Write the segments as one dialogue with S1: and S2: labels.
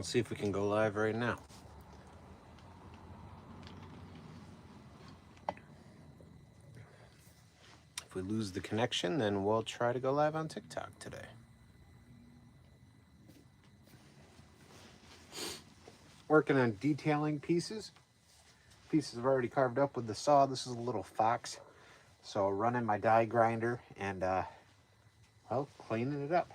S1: Let's see if we can go live right now. If we lose the connection, then we'll try to go live on TikTok today. Working on detailing pieces. Pieces I've already carved up with the saw. This is a little fox. So running my die grinder and, well, cleaning it up.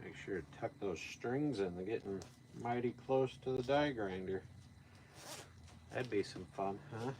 S1: Make sure to tuck those strings in. They're getting mighty close to the die grinder. That'd be some fun, huh?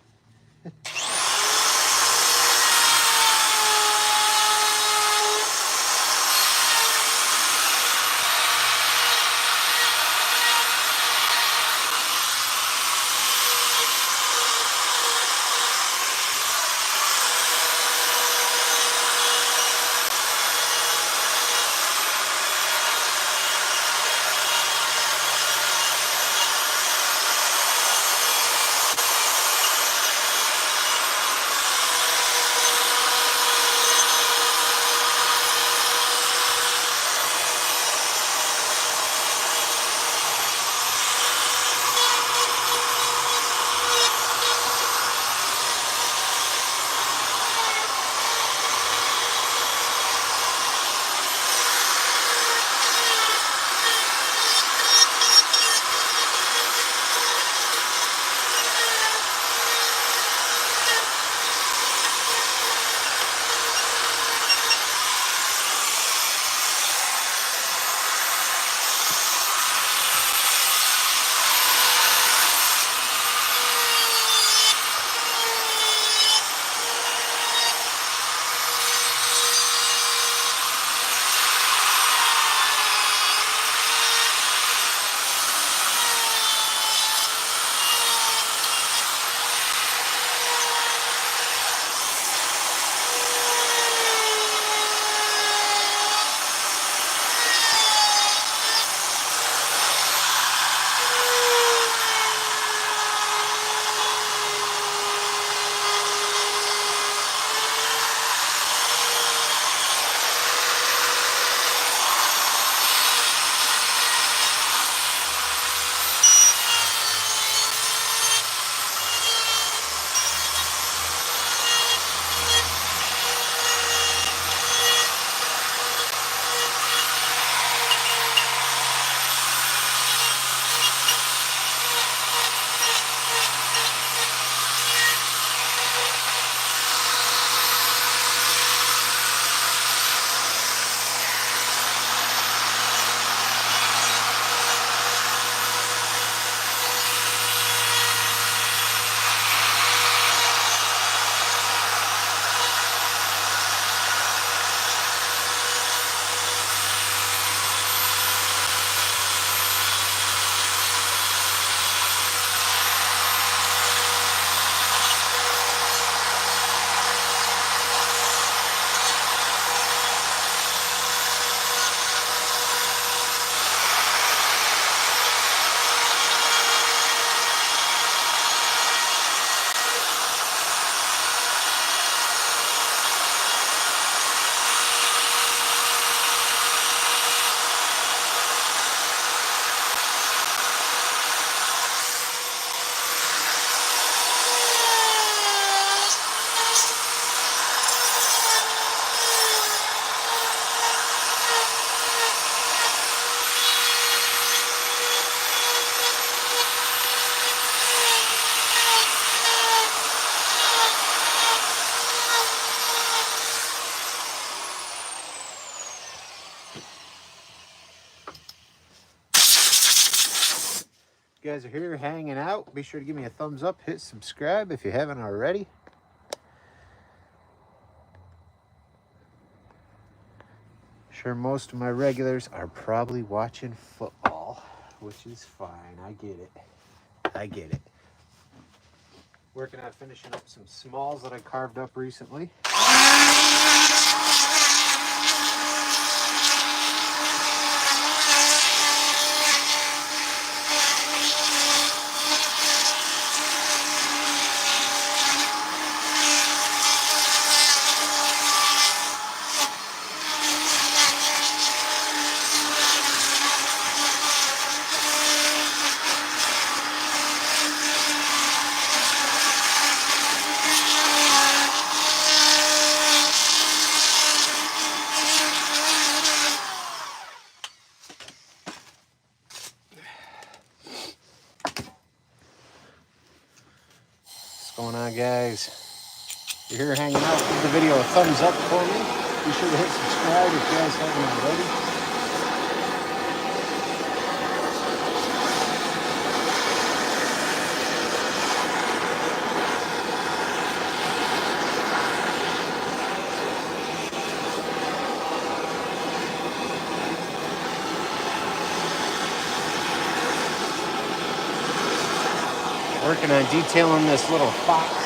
S1: You guys are here hanging out, be sure to give me a thumbs up, hit subscribe if you haven't already. Sure, most of my regulars are probably watching football, which is fine. I get it. I get it. Working on finishing up some smalls that I carved up recently. What's going on, guys? If you're here hanging out, give the video a thumbs up for me. Be sure to hit subscribe if you guys haven't already. Working on detailing this little fox.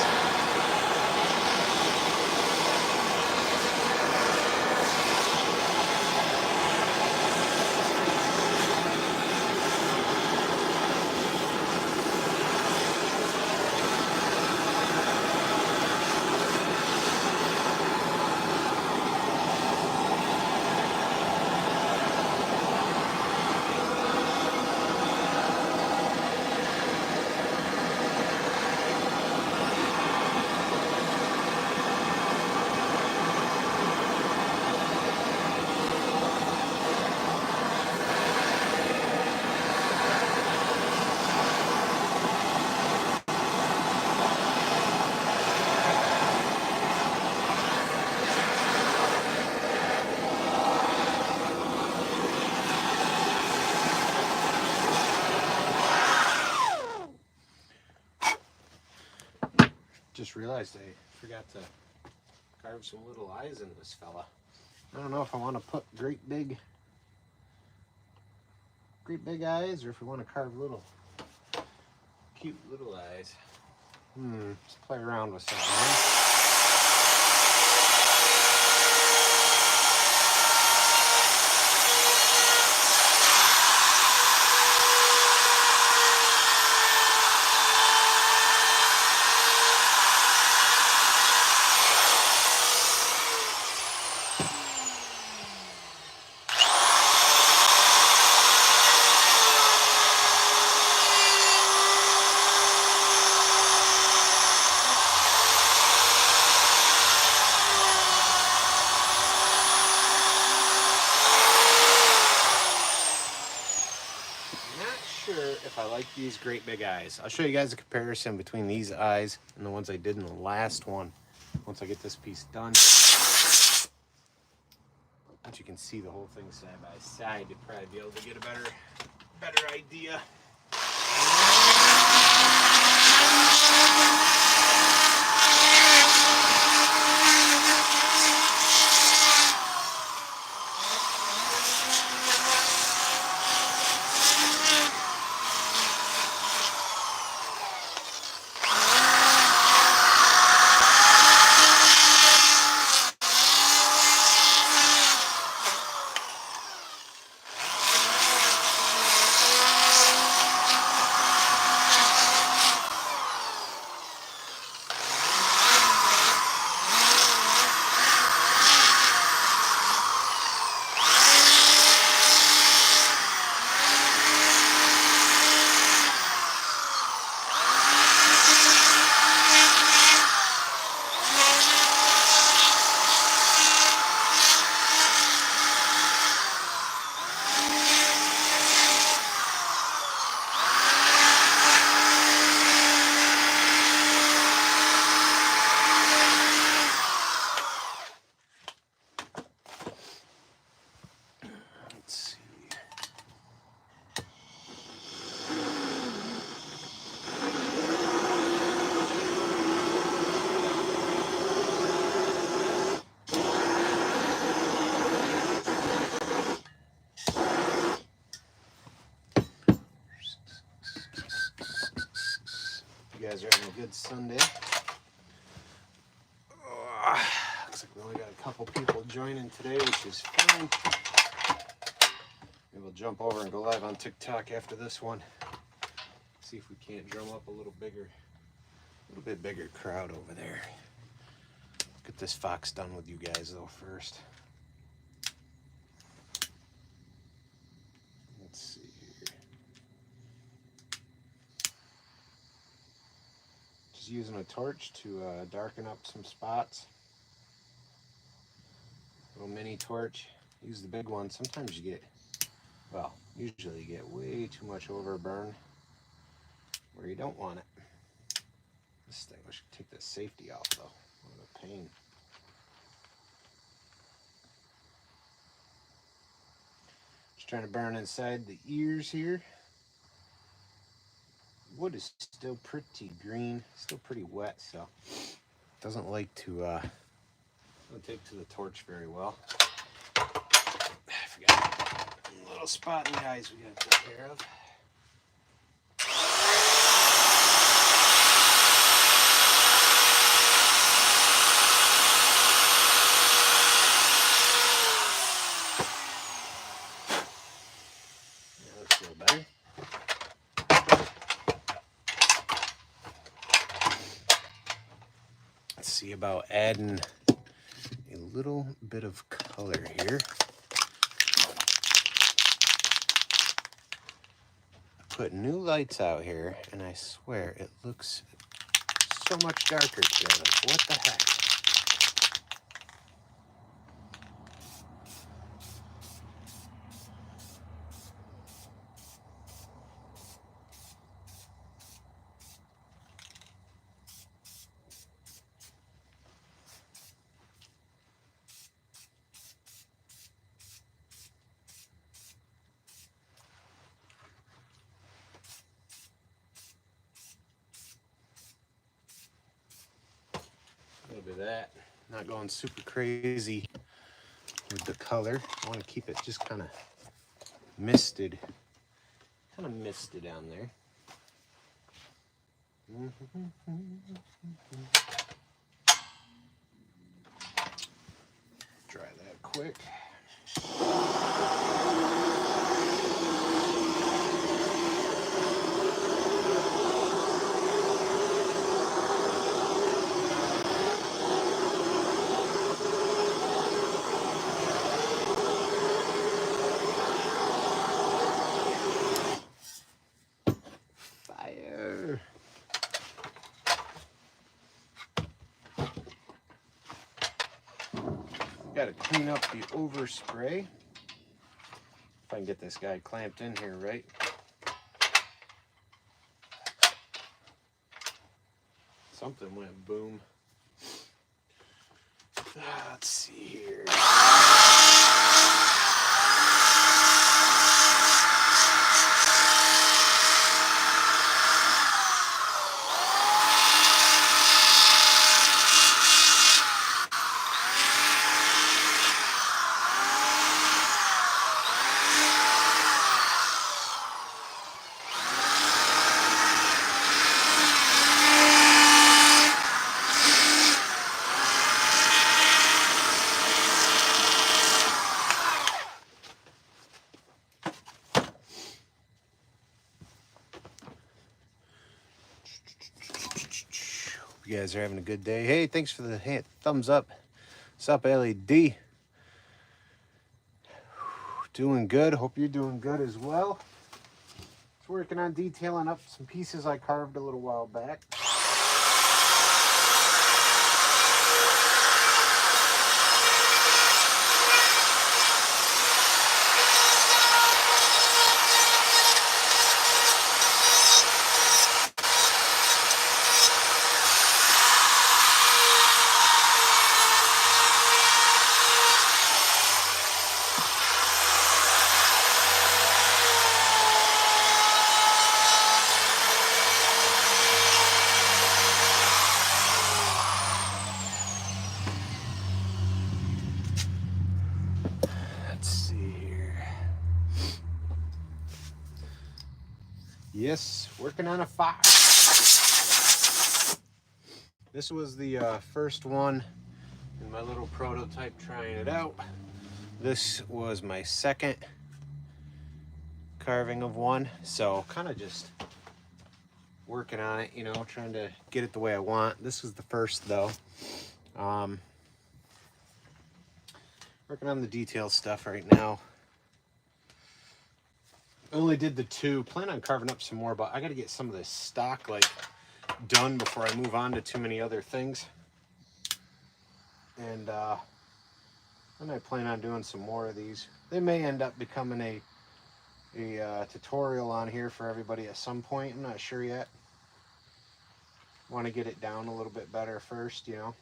S1: Just realized I forgot to carve some little eyes in this fella. I don't know if I want to put great big eyes or if we want to carve little cute little eyes. Let's play around with something, huh? If I like these great big eyes. I'll show you guys a comparison between these eyes and the ones I did in the last one once I get this piece done. But you can see the whole thing side by side, you'll probably be able to get a better idea. You guys are having a good Sunday. Looks like we only got a couple people joining today, which is fine. Maybe we'll jump over and go live on TikTok after this one. See if we can't drum up a little bit bigger crowd over there. Get this fox done with you guys though first. Let's see here. Just using a torch to darken up some spots. Little mini torch. Use the big one. Sometimes you get, well, usually you get way too much overburn where you don't want it. This thing, I should take the safety off though. What a pain. Just trying to burn inside the ears here. Wood is still pretty green, still pretty wet, so it doesn't like to don't take to the torch very well. I forgot a little spot in the eyes we gotta take care of. See about adding a little bit of color here. I put new lights out here and I swear it looks so much darker today. Like, what the heck? Of that, not going super crazy with the color. I want to keep it just kind of misted down there. Dry that quick. Got to clean up the overspray. If I can get this guy clamped in here right. Something went boom. Let's see here. You guys are having a good day. Hey, thanks for the thumbs up. What's up, LED? Doing good. Hope you're doing good as well. Just working on detailing up some pieces I carved a little while back. Yes, working on a fox. This was the first one in my little prototype trying it out. This was my second carving of one, so kind of just working on it, you know, trying to get it the way I want. This was the first though. Working on the detail stuff right now. Only did the two, plan on carving up some more, but I got to get some of this stock like done before I move on to too many other things. And then I plan on doing some more of these. They may end up becoming a tutorial on here for everybody at some point. I'm not sure yet. Want to get it down a little bit better first, you know.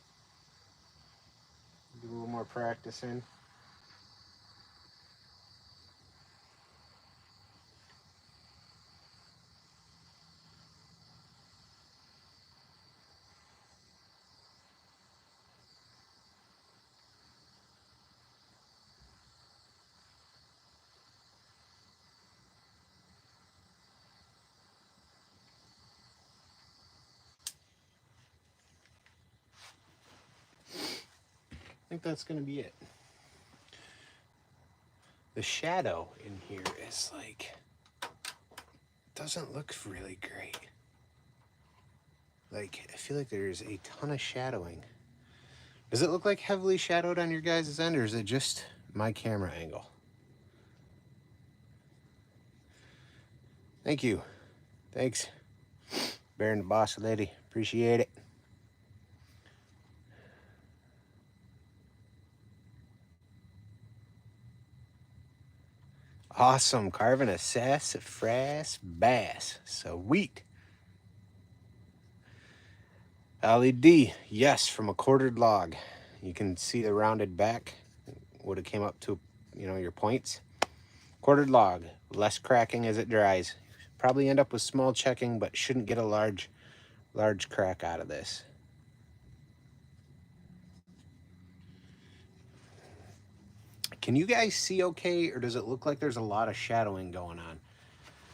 S1: Do a little more practicing. I think that's going to be it. The shadow in here is like, doesn't look really great. Like, I feel like there's a ton of shadowing. Does it look like heavily shadowed on your guys' end, or is it just my camera angle? Thank you. Thanks. Baron the Boss Lady. Appreciate it. Awesome. Carving a sassafras bass. Sweet. Ali D. Yes, from a quartered log. You can see the rounded back. Would have came up to, you know, your points. Quartered log. Less cracking as it dries. Probably end up with small checking, but shouldn't get a large crack out of this. Can you guys see okay, or does it look like there's a lot of shadowing going on?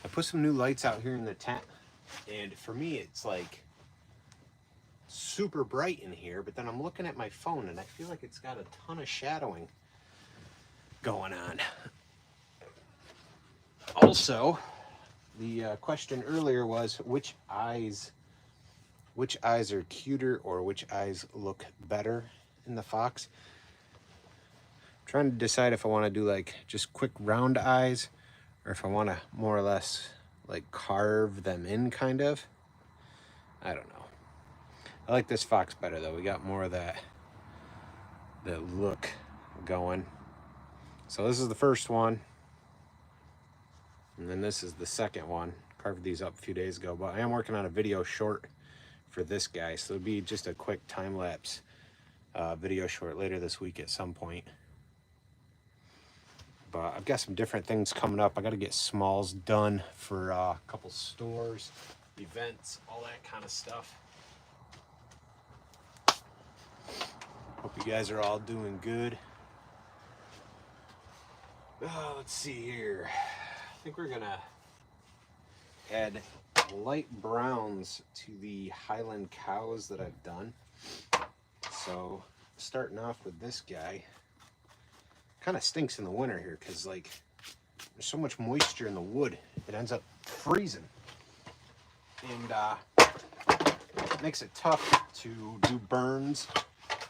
S1: I put some new lights out here in the tent, and for me it's like super bright in here, but then I'm looking at my phone and I feel like it's got a ton of shadowing going on. Also, the question earlier was which eyes are cuter, or which eyes look better in the fox. I'm trying to decide if I want to do like just quick round eyes, or if I want to more or less like carve them in, kind of. I don't know. I like this fox better though. We got more of that look going. So this is the first one, and then this is the second one. Carved these up a few days ago, but I am working on a video short for this guy, so it'll be just a quick time-lapse video short later this week at some point. But I've got some different things coming up. I got to get smalls done for a couple stores, events, all that kind of stuff. Hope you guys are all doing good. Let's see here. I think we're gonna add light browns to the Highland cows that I've done. So starting off with this guy, kind of stinks in the winter here because like there's so much moisture in the wood, it ends up freezing, and it makes it tough to do burns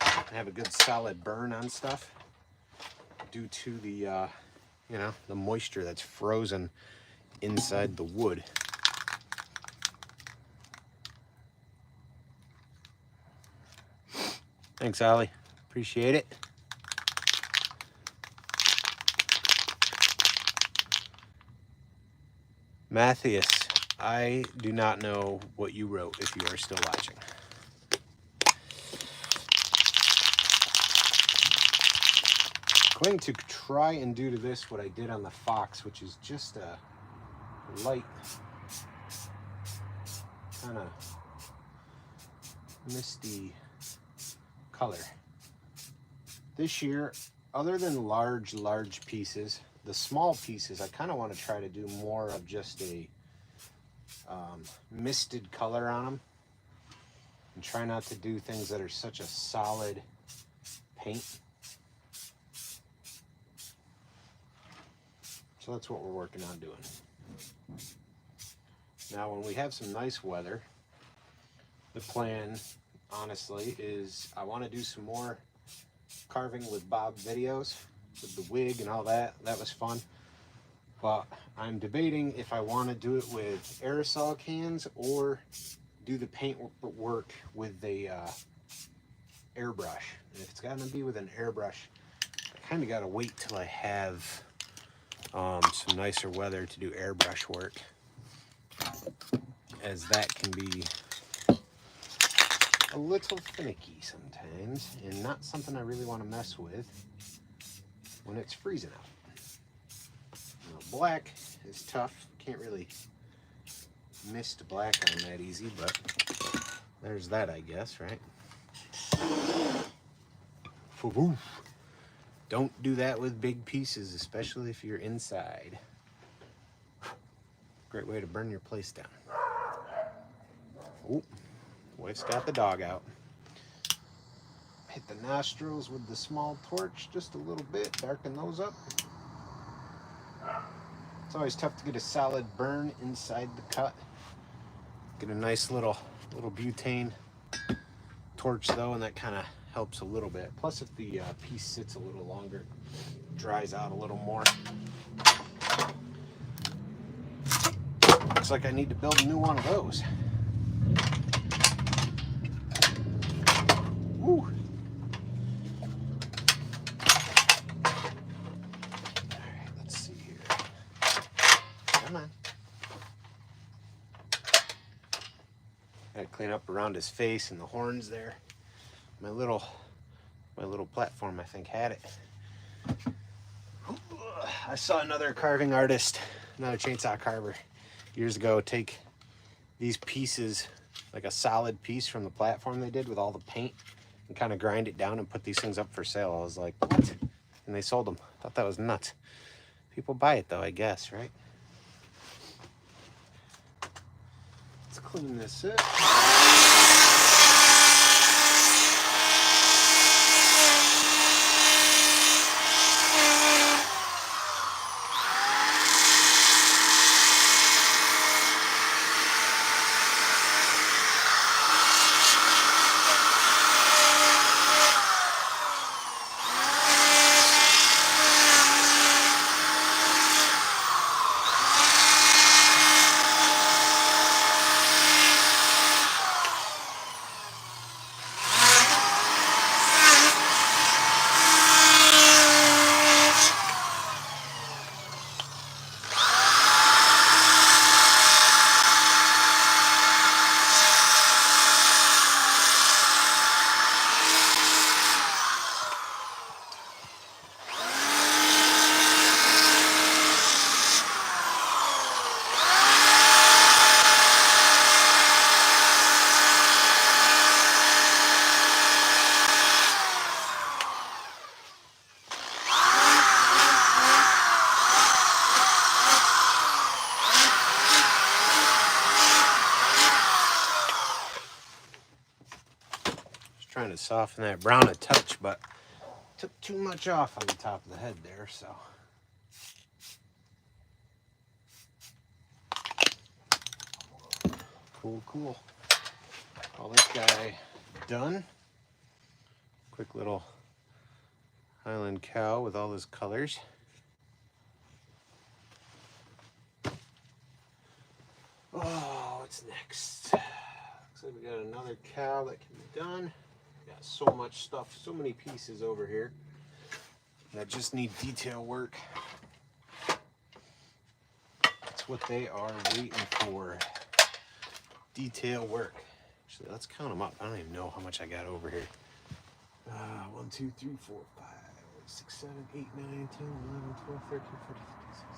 S1: and have a good solid burn on stuff due to the you know, the moisture that's frozen inside the wood. Thanks, Ollie. Appreciate it. Matthias, I do not know what you wrote if you are still watching. I'm going to try and do to this what I did on the fox, which is just a light kind of misty color. This year, other than large pieces, the small pieces, I kind of want to try to do more of just a misted color on them. and try not to do things that are such a solid paint. So that's what we're working on doing. Now when we have some nice weather, the plan honestly is I want to do some more carving with Bob videos with the wig and all that. That was fun. But I'm debating if I want to do it with aerosol cans or do the paint work with the airbrush. And if it's got to be with an airbrush, I kind of got to wait till I have some nicer weather to do airbrush work, as that can be a little finicky sometimes and not something I really want to mess with when it's freezing out. Now, black is tough. Can't really mist black on that easy, but there's that, I guess, right? Don't do that with big pieces, especially if you're inside. Great way to burn your place down. Ooh, wife's got the dog out. Hit the nostrils with the small torch just a little bit, darken those up. It's always tough to get a solid burn inside the cut. Get a nice little butane torch though, and that kind of helps a little bit. Plus, if the piece sits a little longer, dries out a little more. Looks like I need to build a new one of those. Woo. Alright, let's see here. Come on. Gotta clean up around his face and the horns there. My little platform, I think, had it. I saw another carving artist, another chainsaw carver, years ago take these pieces, like a solid piece from the platform they did with all the paint, and kind of grind it down and put these things up for sale. I was like, what? And they sold them. I thought that was nuts. People buy it though, I guess, right? Let's clean this up. Trying to soften that brown a touch, but took too much off on the top of the head there, so. Cool. All this guy done. Quick little Highland cow with all those colors. Oh, what's next? Looks like we got another cow that can be done. Got so much stuff, so many pieces over here that just need detail work. That's what they are waiting for. Detail work. Actually, let's count them up. I don't even know how much I got over here. 1, 2, 3, 4, 5, 6, 7, 8, 9, 10, 11, 12, 13, 14, 15,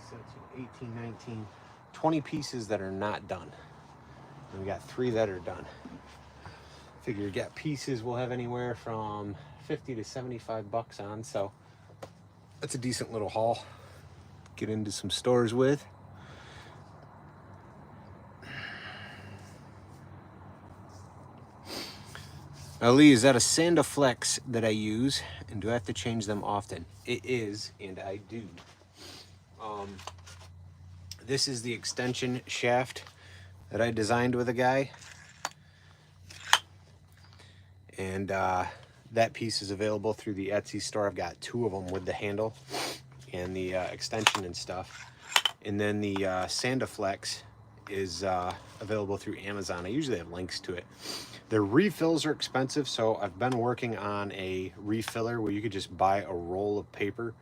S1: 16, 17, 18, 19, 20 pieces that are not done. And we got 3 that are done. Figure you got pieces we'll have anywhere from 50 to 75 bucks on, so that's a decent little haul. Get into some stores with. Ali, is that a Sandaflex that I use, and do I have to change them often? It is, and I do. This is the extension shaft that I designed with a guy, and that piece is available through the Etsy store. I've got 2 of them with the handle and the extension and stuff. And then the Sandaflex is available through Amazon. I usually have links to it. The refills are expensive, so I've been working on a refiller where you could just buy a roll of paper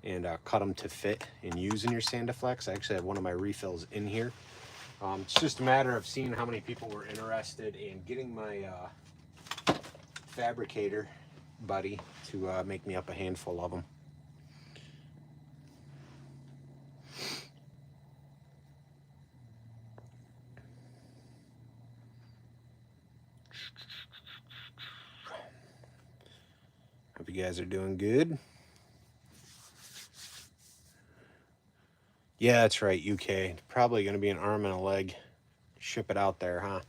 S1: and cut them to fit and use in your Sandaflex. I actually have one of my refills in here. It's just a matter of seeing how many people were interested in getting my fabricator buddy to make me up a handful of them. Hope you guys are doing good. Yeah, that's right, UK. Probably going to be an arm and a leg. Ship it out there, huh?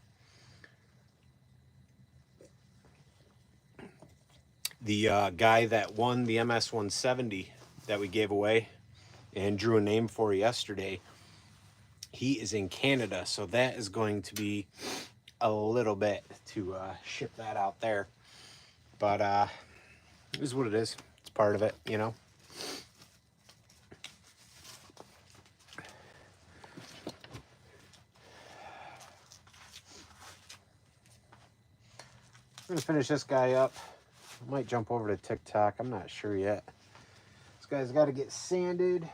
S1: The guy that won the MS 170 that we gave away and drew a name for yesterday, he is in Canada, so that is going to be a little bit to ship that out there. But it is what it is. It's part of it, you know. I'm gonna finish this guy up. I might jump over to TikTok. I'm not sure yet. This guy's got to get sanded,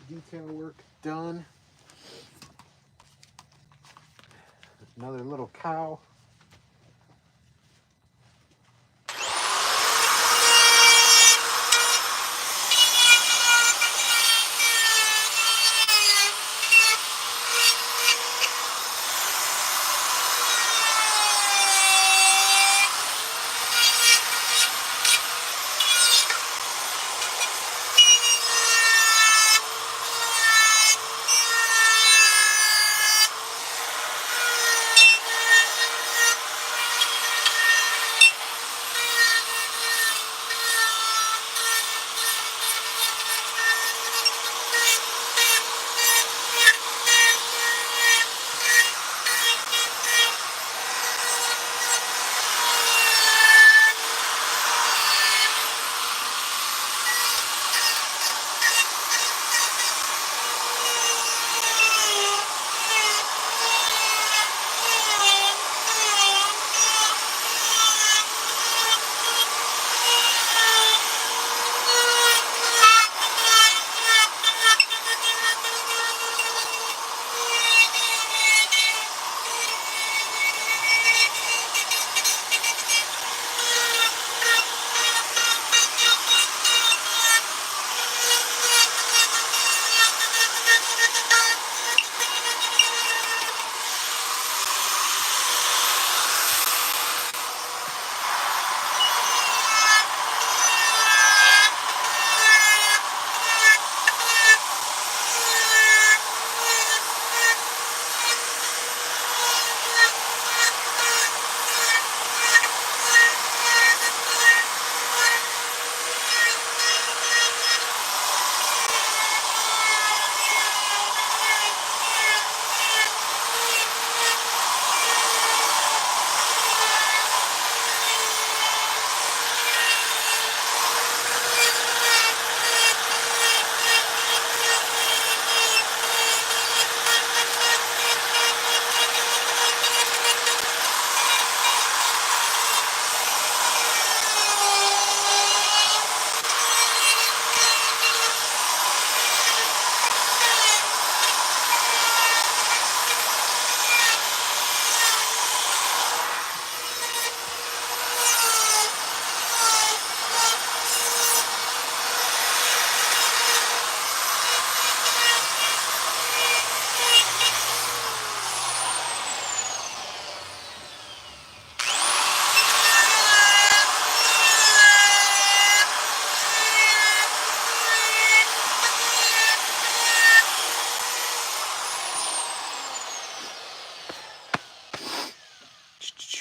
S1: detail work done. Another little cow.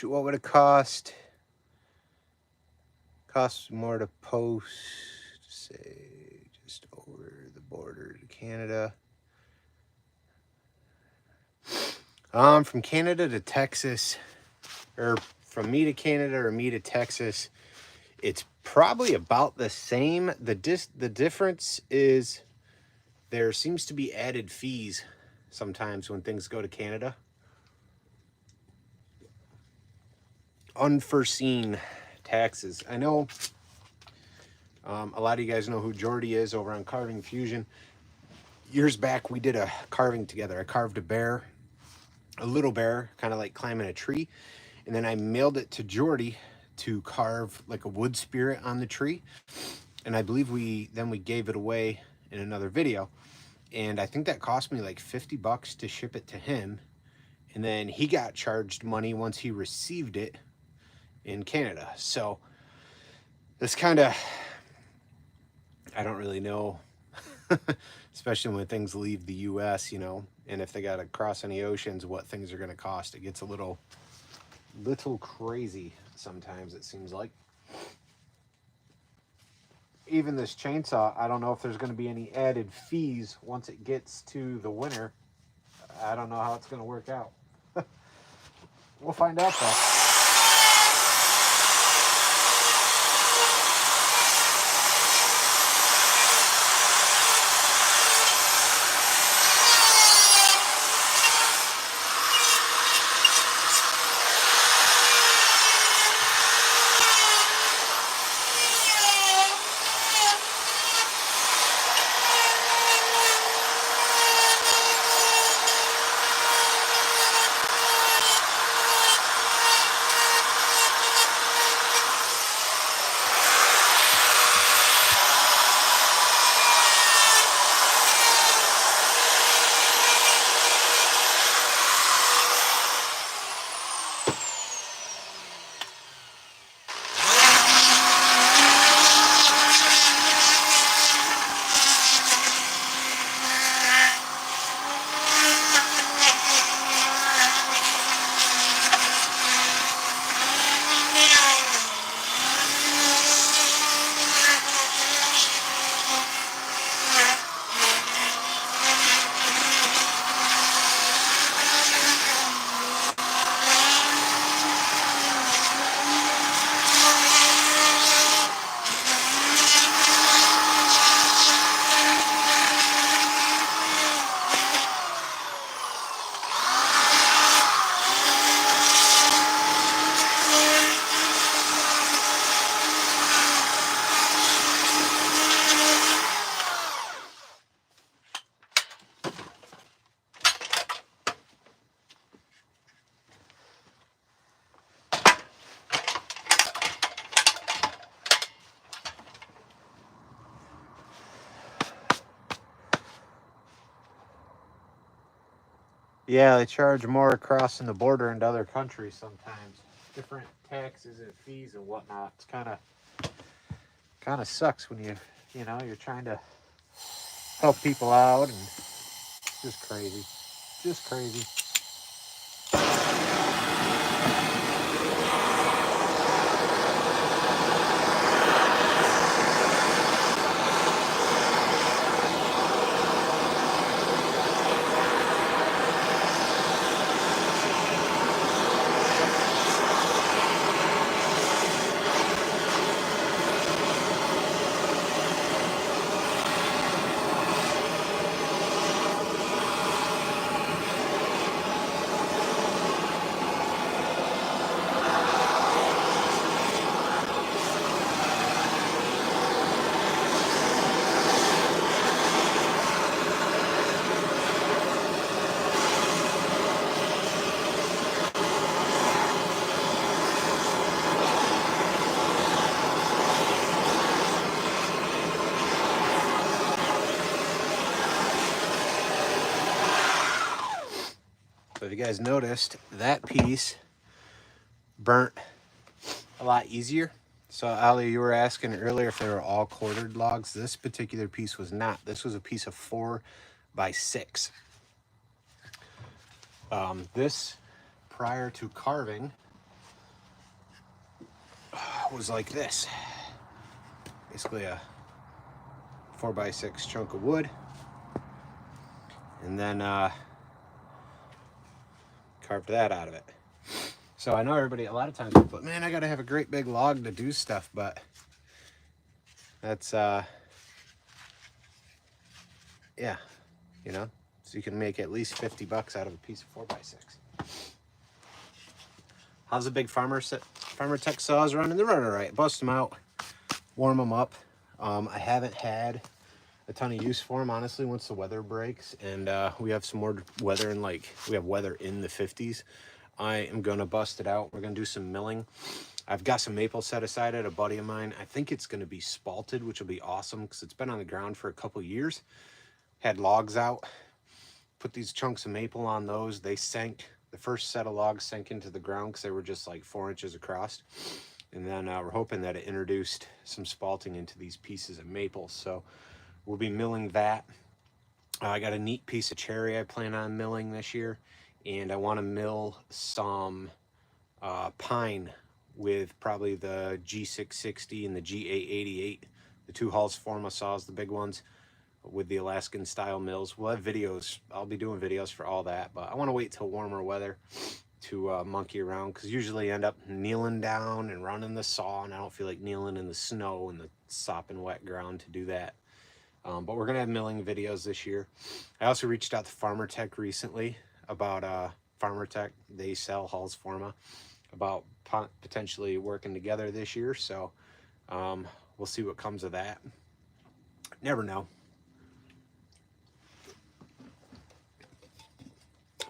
S1: What would it cost? Costs more to post, say, just over the border to Canada. From Canada to Texas, or from me to Canada or me to Texas, it's probably about the same. The difference is there seems to be added fees sometimes when things go to Canada. Unforeseen taxes. I know a lot of you guys know who Jordy is over on Carving Fusion. Years back, we did a carving together. I carved a bear, a little bear, kind of like climbing a tree. And then I mailed it to Jordy to carve like a wood spirit on the tree. And I believe we gave it away in another video. And I think that cost me like 50 bucks to ship it to him. And then he got charged money once he received it in Canada. So this kind of, I don't really know, especially when things leave the US, you know, and if they got to cross any oceans, what things are going to cost. It gets a little crazy sometimes, it seems like. Even this chainsaw, I don't know if there's going to be any added fees once it gets to the winter. I don't know how it's going to work out. We'll find out though. Yeah, they charge more crossing the border into other countries sometimes. Different taxes and fees and whatnot. It's kind of sucks when you know, you're trying to help people out, and it's just crazy. Just crazy. So if you guys noticed, that piece burnt a lot easier. So Ali, you were asking earlier if they were all quartered logs. This particular piece was not. This was a piece of 4x6. This, prior to carving, was like this. basically a 4x6 chunk of wood, and then carved that out of it. So I know everybody, a lot of times people, man, I gotta have a great big log to do stuff, but that's yeah, you know, so you can make at least 50 bucks out of a piece of 4x6. How's the big Farmer Tech saws running? They're running all right. Bust them out, warm them up. I haven't had a ton of use for them, honestly, once the weather breaks and we have some more weather in, like, we have weather in the 50s. I am gonna bust it out. We're gonna do some milling. I've got some maple set aside at a buddy of mine. I think it's gonna be spalted, which will be awesome because it's been on the ground for a couple years. Had logs out, put these chunks of maple on those. They sank, the first set of logs sank into the ground because they were just like 4 inches across. And then we're hoping that it introduced some spalting into these pieces of maple. So we'll be milling that. I got a neat piece of cherry I plan on milling this year. And I want to mill some pine with probably the G660 and the G888, the 2 Hallsforma saws, the big ones, with the Alaskan style mills. We'll have videos. I'll be doing videos for all that, but I want to wait till warmer weather to monkey around, because usually I end up kneeling down and running the saw, and I don't feel like kneeling in the snow and the sopping wet ground to do that. But we're gonna have milling videos this year. I also reached out to Farmer Tech recently about Farmer Tech. They sell Hallsforma, about potentially working together this year. So we'll see what comes of that. Never know.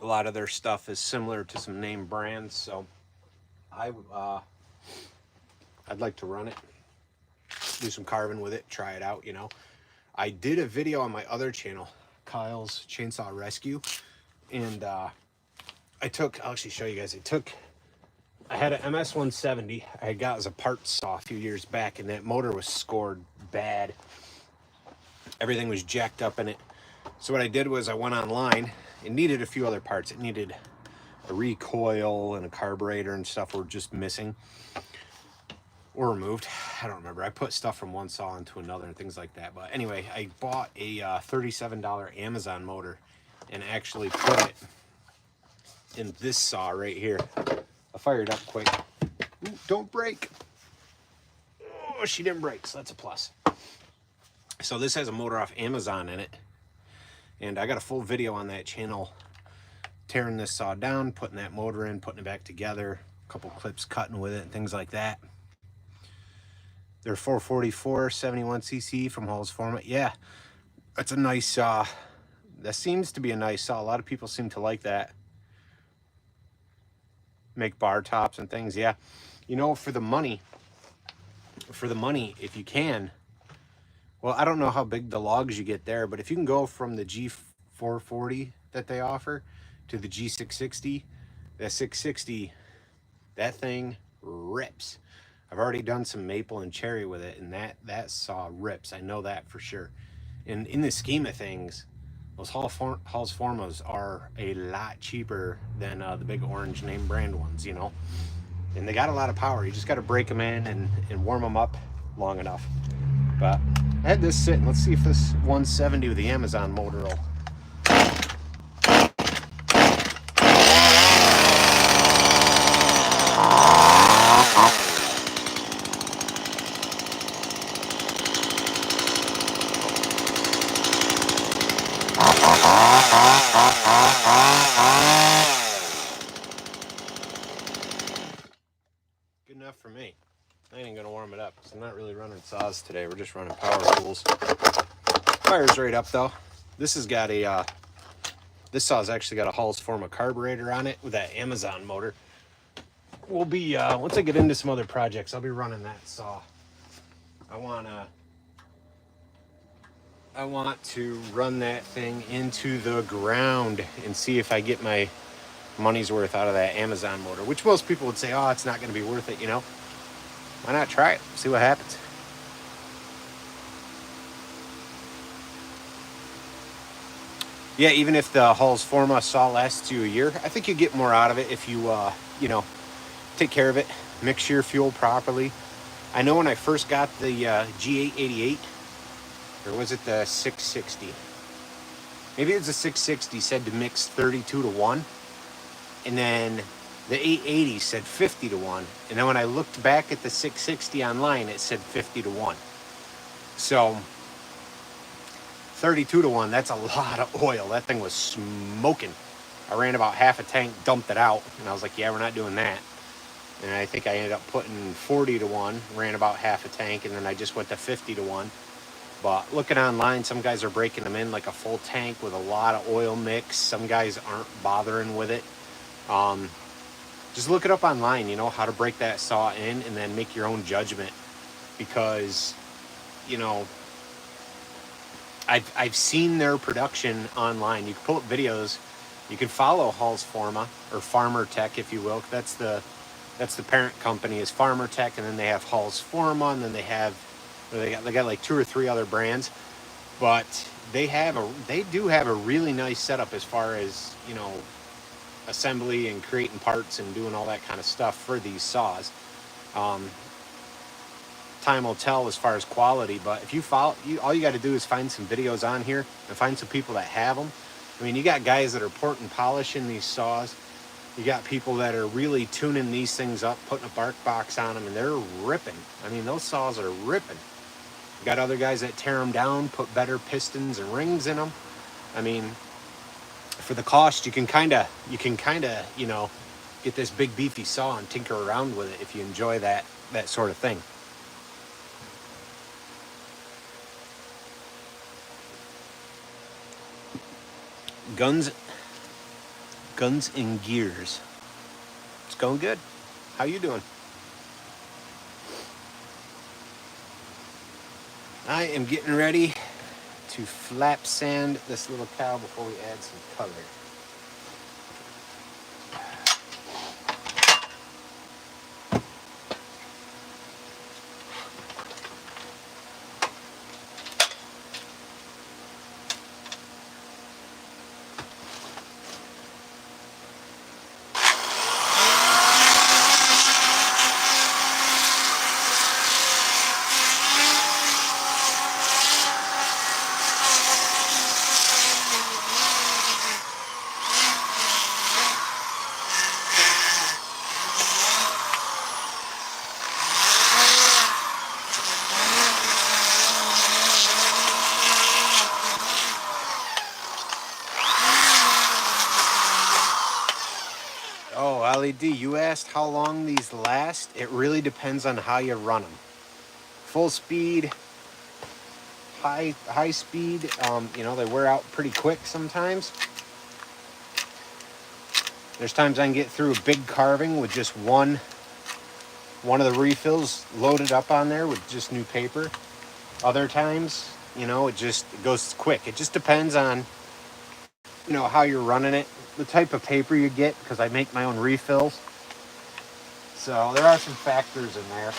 S1: A lot of their stuff is similar to some name brands, so I'd like to run it, do some carving with it, try it out, you know. I did a video on my other channel, Kyle's Chainsaw Rescue, and I'll actually show you guys. I had an MS-170 I got as a parts saw a few years back, and that motor was scored bad. Everything was jacked up in it. So what I did was I went online. It needed a few other parts. It needed a recoil and a carburetor and stuff were just missing or removed. I don't remember. I put stuff from one saw into another and things like that. But anyway, I bought a $37 Amazon motor and actually put it in this saw right here. I'll fire it up quick. Ooh, don't break. Oh, she didn't break, so that's a plus. So this has a motor off Amazon in it. And I got a full video on that channel tearing this saw down, putting that motor in, putting it back together, a couple clips cutting with it and things like that. They're 444 71cc from Hallsforma. Yeah, that's a nice saw. That seems to be a nice saw. A lot of people seem to like that. Make bar tops and things. Yeah, you know, for the money, if you can. Well, I don't know how big the logs you get there, but if you can go from the G440 that they offer to the G660, that 660, that thing rips. I've already done some maple and cherry with it, and that saw rips. I know that for sure. And in the scheme of things, those Hallsformas are a lot cheaper than the big orange name brand ones, you know. And they got a lot of power. You just got to break them in and warm them up long enough. But I had this sitting. Let's see if this 170 with the Amazon motor will. Good enough for me. I ain't gonna warm it up because I'm not really running saws today. We're just running power tools. Fire's right up though. This has got a this saw's actually got a Hallsforma carburetor on it with that Amazon motor. We'll be once I get into some other projects, I'll be running that saw. I want to run that thing into the ground and see if I get my money's worth out of that Amazon motor, which most people would say, oh, it's not going to be worth it, you know. Why not try it? See what happens. Yeah, even if the Hallsforma saw lasts you a year, I think you get more out of it if you, you know, take care of it, mix your fuel properly, I know when I first got the G888, or was it the 660? Maybe it was the 660 said to mix 32 to 1. And then the 880 said 50 to 1. And then when I looked back at the 660 online, it said 50 to 1. So 32 to 1, that's a lot of oil. That thing was smoking. I ran about half a tank, dumped it out, and I was like, yeah, we're not doing that. And I think I ended up putting 40 to 1, ran about half a tank, and then I just went to 50 to 1. But looking online, some guys are breaking them in like a full tank with a lot of oil mix. Some guys aren't bothering with it. Just look it up online, you know, how to break that saw in, and then make your own judgment. Because, you know, I've seen their production online. You can pull up videos. You can follow Hall's Forma, or Farmer Tech, if you will. That's the parent company is Farmer Tech, and then they have Hall's Forma, and then they got like 2 or 3 other brands. But they do have a really nice setup as far as, you know, assembly and creating parts and doing all that kind of stuff for these saws. Time will tell as far as quality, but if you follow, all you got to do is find some videos on here and find some people that have them. I mean, you got guys that are port and polishing these saws. You got people that are really tuning these things up, putting a bark box on them, and they're ripping. I mean, those saws are ripping. You got other guys that tear them down, put better pistons and rings in them. I mean, for the cost, you can kind of, you know, get this big beefy saw and tinker around with it if you enjoy that sort of thing. Guns and gears. It's going good. How you doing? I am getting ready to flap sand this little cow before we add some color. Oh, LED, you asked how long these last. It really depends on how you run them. Full speed, high speed, you know, they wear out pretty quick sometimes. There's times I can get through a big carving with just one of the refills loaded up on there with just new paper. Other times, you know, it goes quick. It just depends on, you know, how you're running it, the type of paper you get, because I make my own refills. So there are some factors in there.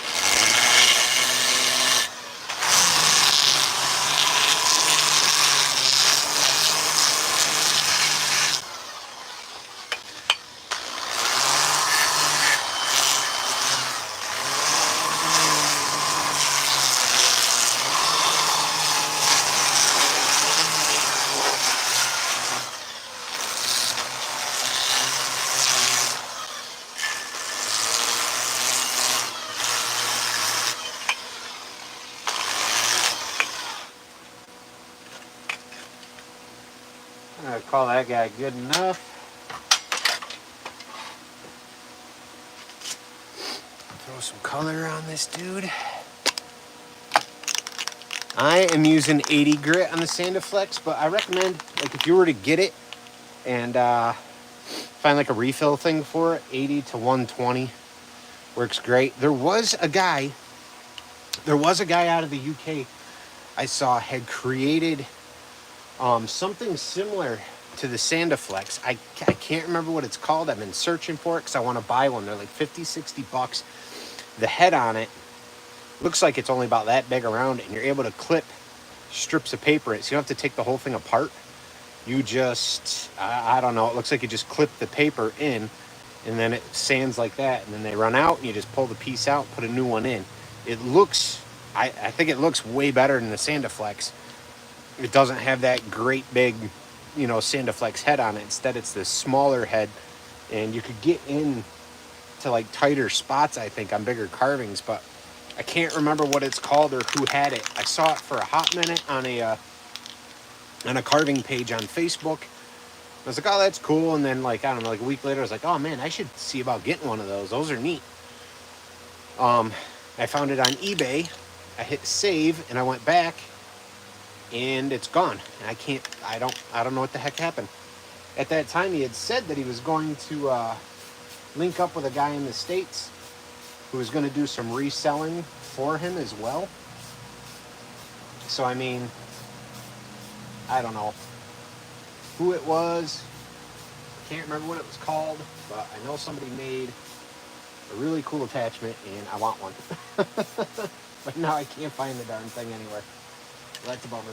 S1: I'm gonna call that guy good enough. Throw some color on this dude. I am using 80 grit on the Sandiflex, but I recommend, like, if you were to get it and find like a refill thing for it, 80 to 120 works great. There was a guy out of the UK I saw had created something similar to the Sandiflex. I can't remember what it's called. I've been searching for it because I want to buy one. They're like 50, 60 bucks. The head on it looks like it's only about that big around it, and you're able to clip strips of paper in it, so you don't have to take the whole thing apart. You just, I don't know, it looks like you just clip the paper in, and then it sands like that, and then they run out, and you just pull the piece out, put a new one in. it looks, I think it looks way better than the Sandiflex. It doesn't have that great big, you know, Sandiflex head on it. Instead, it's this smaller head, and you could get in to like tighter spots, I think, on bigger carvings, but I can't remember what it's called or who had it. I saw it for a hot minute on a carving page on Facebook. I was like, oh, that's cool. And then, like, I don't know, like a week later, I was like, oh man, I should see about getting one of those. Those are neat. I found it on eBay. I hit save and I went back and it's gone. I don't know what the heck happened. At that time, he had said that he was going to link up with a guy in the States who was going to do some reselling for him as well. So, I mean, I don't know who it was. I can't remember what it was called, but I know somebody made a really cool attachment and I want one. But now I can't find the darn thing anywhere. Well, that's a bummer.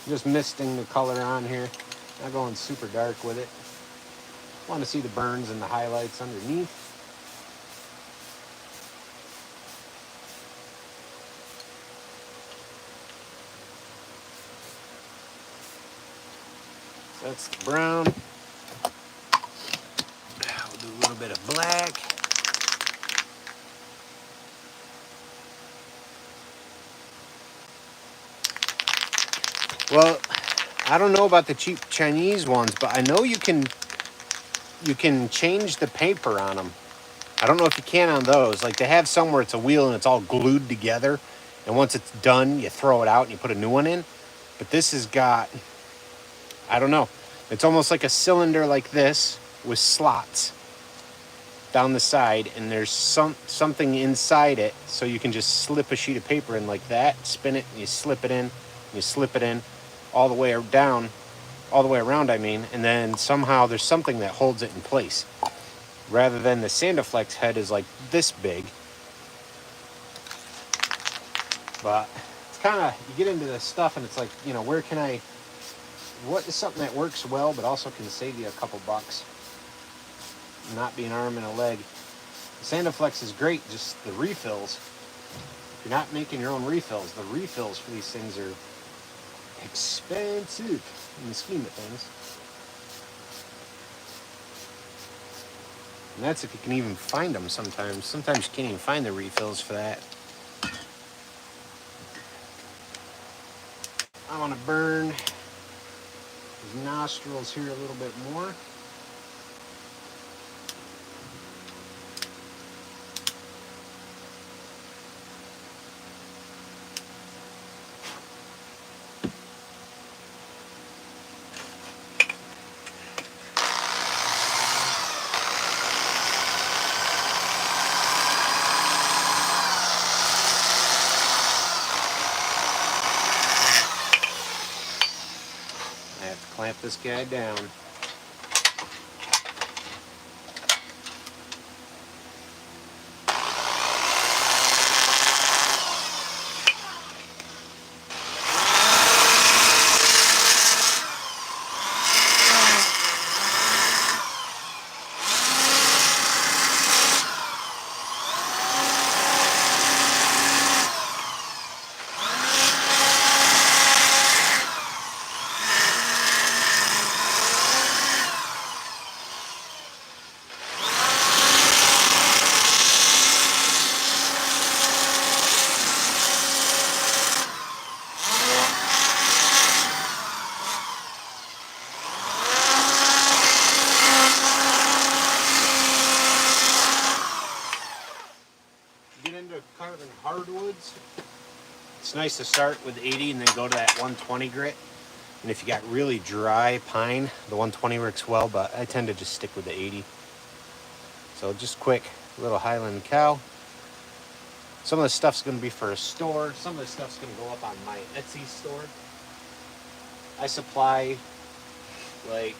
S1: Just misting the color on here. Not going super dark with it. Want to see the burns and the highlights underneath. So that's the brown. We'll do a little bit of black. Well, I don't know about the cheap Chinese ones, but I know you can change the paper on them. I don't know if you can on those. Like they have some where it's a wheel and it's all glued together, and once it's done, you throw it out and you put a new one in. But this has got, I don't know. It's almost like a cylinder like this with slots down the side, and there's something inside it, so you can just slip a sheet of paper in like that, spin it, and you slip it in, and you slip it in, all the way down, all the way around, I mean, and then somehow there's something that holds it in place. Rather than the Sandiflex head is like this big. But it's kind of, you get into this stuff and it's like, you know, what is something that works well but also can save you a couple bucks? Not be an arm and a leg. The Sandiflex is great, just the refills. If you're not making your own refills, the refills for these things are expensive in the scheme of things. And that's if you can even find them sometimes. Sometimes you can't even find the refills for that. I want to burn his nostrils here a little bit more. Clamp this guy down. Carving hardwoods, it's nice to start with 80 and then go to that 120 grit. And if you got really dry pine, the 120 works well, but I tend to just stick with the 80. So just quick little Highland cow. Some of the stuff's going to be for a store. Some of the stuff's going to go up on my Etsy store. I supply like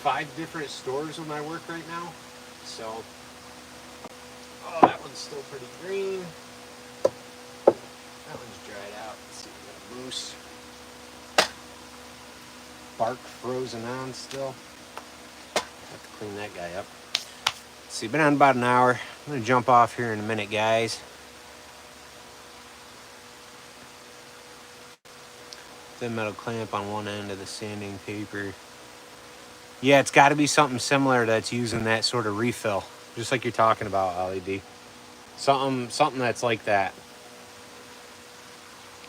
S1: 5 different stores with my work right now. So oh, that one's still pretty green. That one's dried out. Let's see if we got a moose. spark frozen on still. Have to clean that guy up. Let's see, been on about an hour. I'm gonna jump off here in a minute, guys. Thin metal clamp on one end of the sanding paper. Yeah, it's got to be something similar that's using that sort of refill, just like you're talking about, Ollie D. Something that's like that.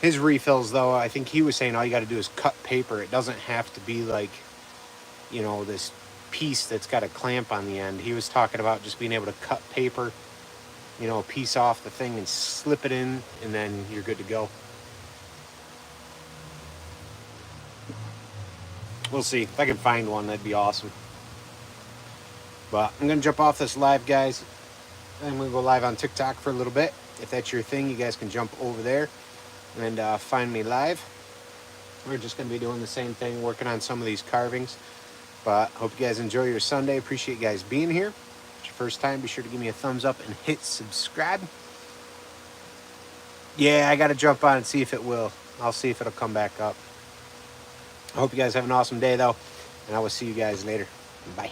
S1: His refills, though, I think he was saying all you got to do is cut paper. It doesn't have to be like, you know, this piece that's got a clamp on the end. He was talking about just being able to cut paper, you know, a piece off the thing and slip it in, and then you're good to go. We'll see. If I can find one, that'd be awesome. But I'm going to jump off this live, guys. I'm going to go live on TikTok for a little bit. If that's your thing, you guys can jump over there and find me live. We're just going to be doing the same thing, working on some of these carvings. But hope you guys enjoy your Sunday. Appreciate you guys being here. If it's your first time, be sure to give me a thumbs up and hit subscribe. Yeah, I got to jump on and see if it will. I'll see if it'll come back up. I hope you guys have an awesome day, though, and I will see you guys later. Bye.